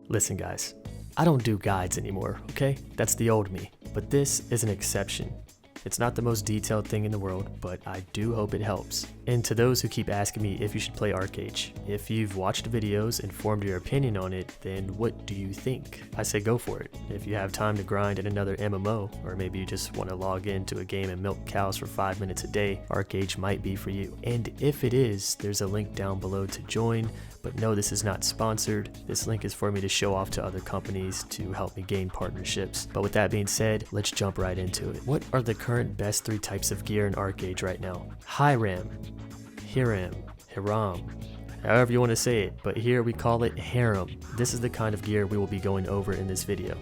Listen guys, I don't do guides anymore, okay? That's the old me. But this is an exception. It's not the most detailed thing in the world, but I do hope it helps. And to those who keep asking me if you should play ArcheAge, if you've watched videos and formed your opinion on it, then what do you think? I say go for it. If you have time to grind in another MMO, or maybe you just want to log into a game and milk cows for 5 minutes a day, ArcheAge might be for you. And if it is, there's a link down below to join. But no, this is not sponsored. This link is for me to show off to other companies to help me gain partnerships. But with that being said, let's jump right into it. What are the current best 3 types of gear in ArcheAge right now? Hiram, Hiram, however you want to say it, but here we call it Hiram. This is the kind of gear we will be going over in this video.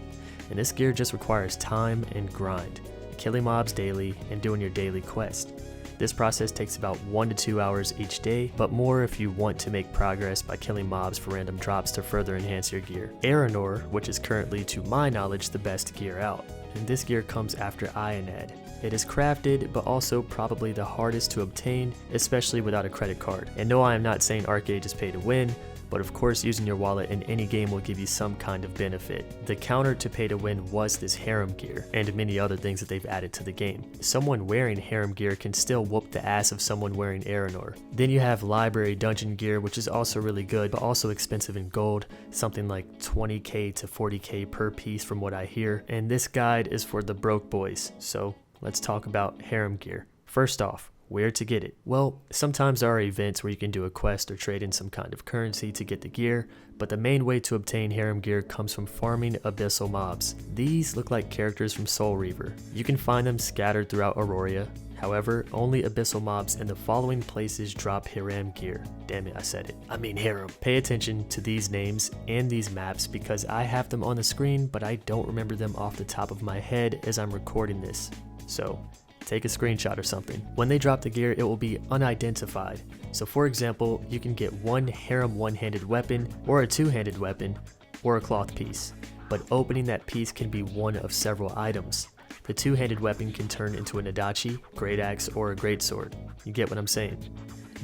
And this gear just requires time and grind, killing mobs daily and doing your daily quest. This process takes about 1 to 2 hours each day, but more if you want to make progress by killing mobs for random drops to further enhance your gear. Aranor, which is currently to my knowledge the best gear out, and this gear comes after Ionad. It is crafted, but also probably the hardest to obtain, especially without a credit card. And no, I am not saying ArcheAge is pay to win, but of course using your wallet in any game will give you some kind of benefit. The counter to pay to win was this Hiram Gear, and many other things that they've added to the game. Someone wearing Hiram Gear can still whoop the ass of someone wearing Aranor. Then you have Library Dungeon Gear, which is also really good, but also expensive in gold, something like 20k to 40k per piece from what I hear. And this guide is for the broke boys, so let's talk about Hiram Gear. First off, where to get it? Well, sometimes there are events where you can do a quest or trade in some kind of currency to get the gear, but the main way to obtain Hiram Gear comes from farming abyssal mobs. These look like characters from Soul Reaver. You can find them scattered throughout Aurora. However, only abyssal mobs in the following places drop Hiram Gear. Damn it, I said it. I mean Hiram. Pay attention to these names and these maps because I have them on the screen, but I don't remember them off the top of my head as I'm recording this. So, take a screenshot or something. When they drop the gear, it will be unidentified. So for example, you can get one Hiram one-handed weapon, or a two-handed weapon, or a cloth piece. But opening that piece can be one of several items. The two-handed weapon can turn into an Adachi, great axe, or a greatsword. You get what I'm saying?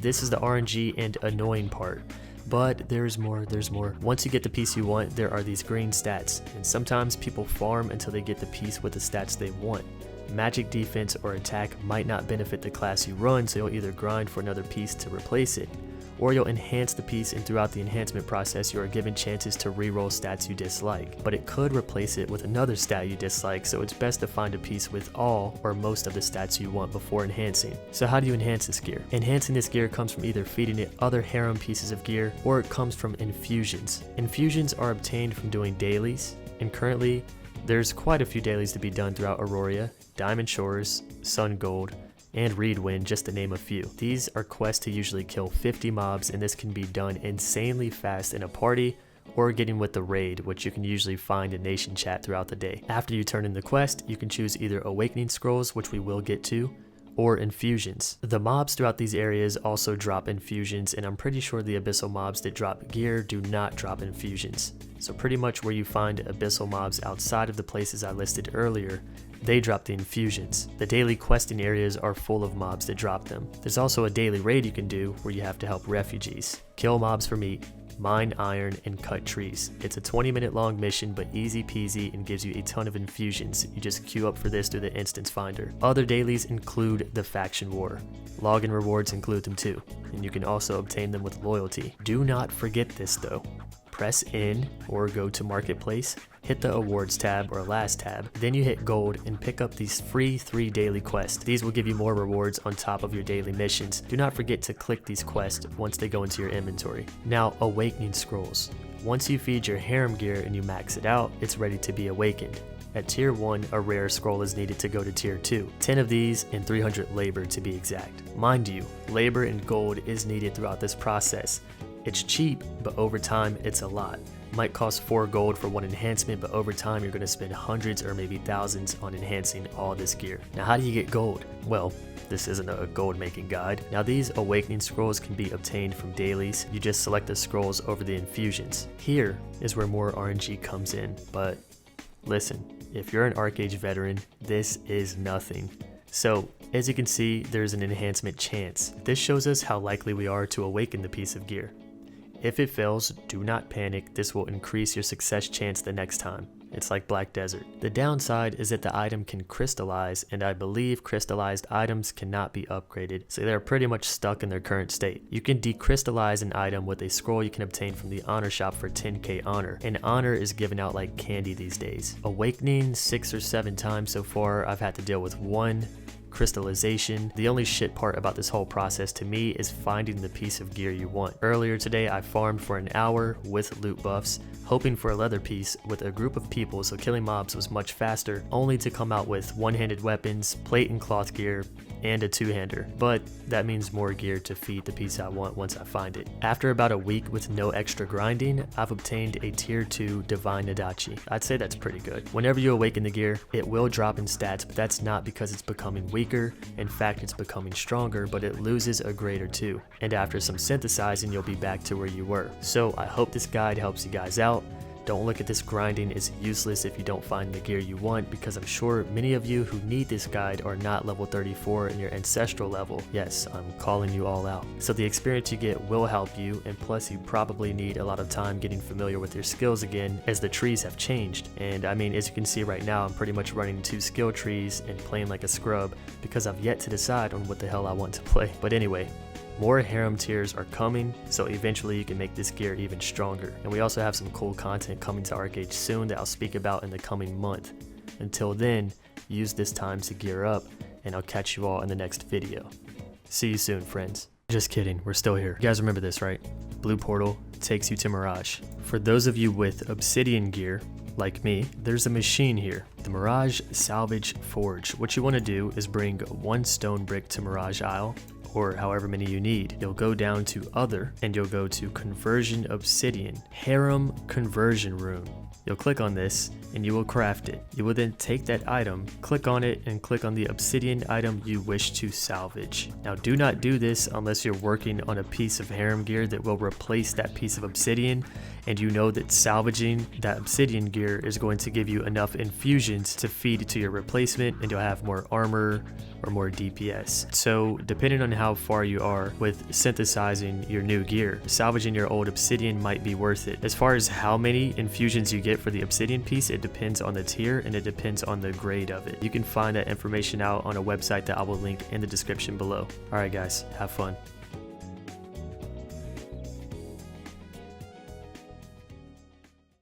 This is the RNG and annoying part. But there's more. Once you get the piece you want, there are these green stats, and sometimes people farm until they get the piece with the stats they want. Magic defense or attack might not benefit the class you run, so you'll either grind for another piece to replace it, or you'll enhance the piece, and throughout the enhancement process you are given chances to reroll stats you dislike. But it could replace it with another stat you dislike, so it's best to find a piece with all or most of the stats you want before enhancing. So how do you enhance this gear? Enhancing this gear comes from either feeding it other Hiram pieces of gear, or it comes from infusions. Infusions are obtained from doing dailies, and currently there's quite a few dailies to be done throughout Aurora, Diamond Shores, Sun Gold, and Reedwind, just to name a few. These are quests to usually kill 50 mobs, and this can be done insanely fast in a party or getting with the raid, which you can usually find in nation chat throughout the day. After you turn in the quest, you can choose either Awakening Scrolls, which we will get to, or infusions. The mobs throughout these areas also drop infusions, and I'm pretty sure the abyssal mobs that drop gear do not drop infusions. So pretty much where you find abyssal mobs outside of the places I listed earlier, they drop the infusions. The daily questing areas are full of mobs that drop them. There's also a daily raid you can do where you have to help refugees, kill mobs for meat, mine iron, and cut trees. It's a 20-minute long mission, but easy peasy, and gives you a ton of infusions. You just queue up for this through the instance finder. Other dailies include the faction war. Login rewards include them too, and you can also obtain them with loyalty. Do not forget this though. Press in or go to marketplace, hit the awards tab or last tab, then you hit gold and pick up these free 3 daily quests. These will give you more rewards on top of your daily missions. Do not forget to click these quests once they go into your inventory. Now, Awakening Scrolls. Once you feed your Hiram Gear and you max it out, it's ready to be awakened. At tier 1, a rare scroll is needed to go to tier 2. 10 of these and 300 labor to be exact. Mind you, labor and gold is needed throughout this process. It's cheap, but over time it's a lot. Might cost 4 gold for one enhancement, but over time you're going to spend hundreds or maybe thousands on enhancing all this gear. Now how do you get gold? Well, this isn't a gold making guide. Now these Awakening Scrolls can be obtained from dailies. You just select the scrolls over the infusions. Here is where more RNG comes in, but listen, if you're an ArcheAge veteran, this is nothing. So as you can see, there's an enhancement chance. This shows us how likely we are to awaken the piece of gear. If it fails, do not panic. This will increase your success chance the next time. It's like Black Desert. The downside is that the item can crystallize, and I believe crystallized items cannot be upgraded, so they're pretty much stuck in their current state. You can decrystallize an item with a scroll you can obtain from the honor shop for 10k honor, and honor is given out like candy these days. Awakening 6 or 7 times so far. I've had to deal with 1 crystallization. The only shit part about this whole process to me is finding the piece of gear you want. Earlier today I farmed for an hour with loot buffs, hoping for a leather piece with a group of people, so killing mobs was much faster, only to come out with one-handed weapons, plate and cloth gear, and a two-hander, but that means more gear to feed the piece I want once I find it. After about a week with no extra grinding, I've obtained a tier 2 Divine Nadachi. I'd say that's pretty good. Whenever you awaken the gear, it will drop in stats, but that's not because it's becoming weaker. In fact, it's becoming stronger, but it loses a grade or 2. And after some synthesizing, you'll be back to where you were. So I hope this guide helps you guys out. Don't look at this grinding as useless if you don't find the gear you want, because I'm sure many of you who need this guide are not level 34 in your ancestral level. Yes, I'm calling you all out. So the experience you get will help you, and plus you probably need a lot of time getting familiar with your skills again, as the trees have changed. And I mean, as you can see right now, I'm pretty much running 2 skill trees and playing like a scrub because I've yet to decide on what the hell I want to play. But anyway, more harem tiers are coming, so eventually you can make this gear even stronger. And we also have some cool content coming to ArcheAge soon that I'll speak about in the coming month. Until then, use this time to gear up, and I'll catch you all in the next video. See you soon, friends. Just kidding, we're still here. You guys remember this, right? Blue portal takes you to Mirage. For those of you with obsidian gear, like me, there's a machine here, the Mirage Salvage Forge. What you want to do is bring 1 stone brick to Mirage Isle, or however many you need. You'll go down to other, and you'll go to conversion obsidian, harem conversion rune. You'll click on this and you will craft it. You will then take that item, click on it, and click on the obsidian item you wish to salvage. Now do not do this unless you're working on a piece of harem gear that will replace that piece of obsidian, and you know that salvaging that obsidian gear is going to give you enough infusions to feed to your replacement, and you'll have more armor or more DPS. So depending on how far you are with synthesizing your new gear, salvaging your old obsidian might be worth it. As far as how many infusions you get for the obsidian piece, it depends on the tier and it depends on the grade of it. You can find that information out on a website that I will link in the description below. Alright guys, have fun.